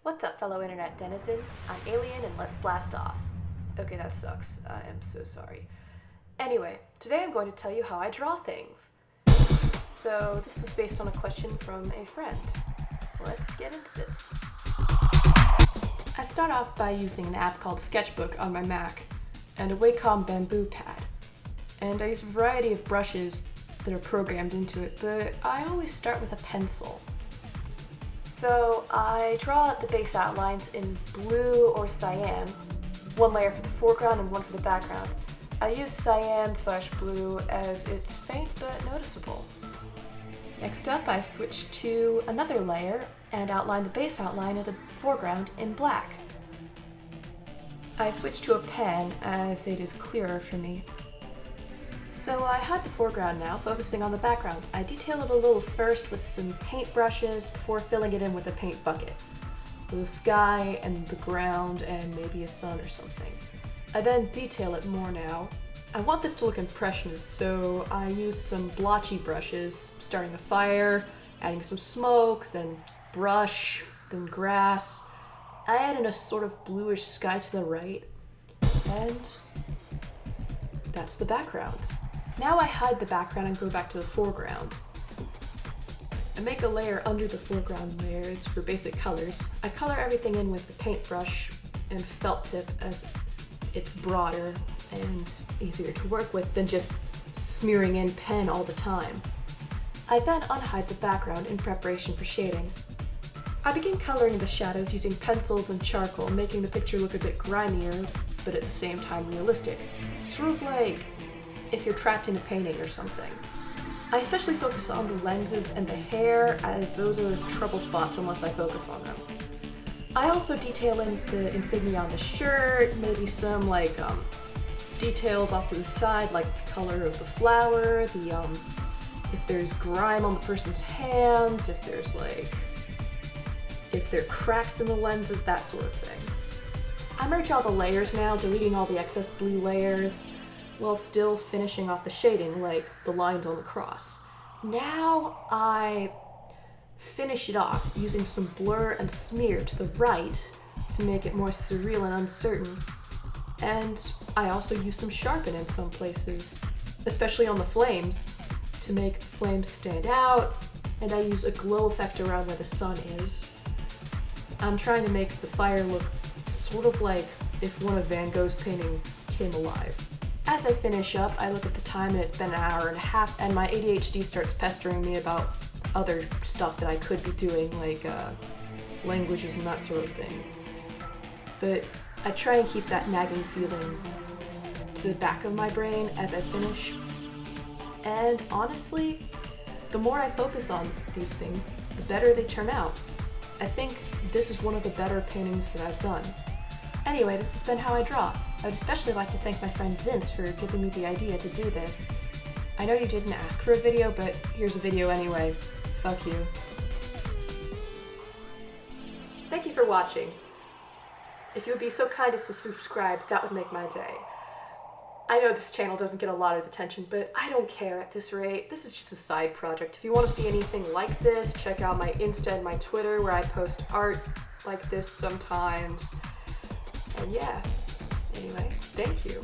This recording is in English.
What's up, fellow internet denizens? I'm Alien and let's blast off. Okay, that sucks. I am so sorry. Anyway, today I'm going to tell you how I draw things. So, this was based on a question from a friend. Let's get into this. I start off by using an app called Sketchbook on my Mac and a Wacom bamboo pad. And I use a variety of brushes that are programmed into it, but I always start with a pencil. So I draw the base outlines in blue or cyan, one layer for the foreground and one for the background. I use cyan/blue as it's faint but noticeable. Next up, I switch to another layer and outline the base outline of the foreground in black. I switch to a pen as it is clearer for me. So I hide the foreground now, focusing on the background. I detail it a little first with some paint brushes before filling it in with a paint bucket. The sky and the ground and maybe a sun or something. I then detail it more now. I want this to look impressionist, so I use some blotchy brushes, starting a fire, adding some smoke, then brush, then grass. I add in a sort of bluish sky to the right, and that's the background. Now I hide the background and go back to the foreground. I make a layer under the foreground layers for basic colors. I color everything in with the paintbrush and felt tip as it's broader and easier to work with than just smearing in pen all the time. I then unhide the background in preparation for shading. I begin coloring the shadows using pencils and charcoal, making the picture look a bit grimier, but at the same time realistic. Sort of like if you're trapped in a painting or something. I especially focus on the lenses and the hair, as those are trouble spots unless I focus on them. I also detail in the insignia on the shirt, maybe some details off to the side, like the color of the flower, if there's grime on the person's hands, if there are cracks in the lenses, that sort of thing. I merge all the layers now, deleting all the excess blue layers, while still finishing off the shading, like the lines on the cross. Now I finish it off using some blur and smear to the right to make it more surreal and uncertain. And I also use some sharpen in some places, especially on the flames, to make the flames stand out, and I use a glow effect around where the sun is. I'm trying to make the fire look sort of like if one of Van Gogh's paintings came alive. As I finish up, I look at the time and it's been an hour and a half, and my ADHD starts pestering me about other stuff that I could be doing, like languages and that sort of thing. But I try and keep that nagging feeling to the back of my brain as I finish. And honestly, the more I focus on these things, the better they turn out. I think this is one of the better paintings that I've done. Anyway, this has been how I draw. I would especially like to thank my friend Vince for giving me the idea to do this. I know you didn't ask for a video, but here's a video anyway. Fuck you. Thank you for watching. If you would be so kind as to subscribe, that would make my day. I know this channel doesn't get a lot of attention, but I don't care at this rate. This is just a side project. If you want to see anything like this, check out my Insta and my Twitter, where I post art like this sometimes. And yeah, anyway, thank you.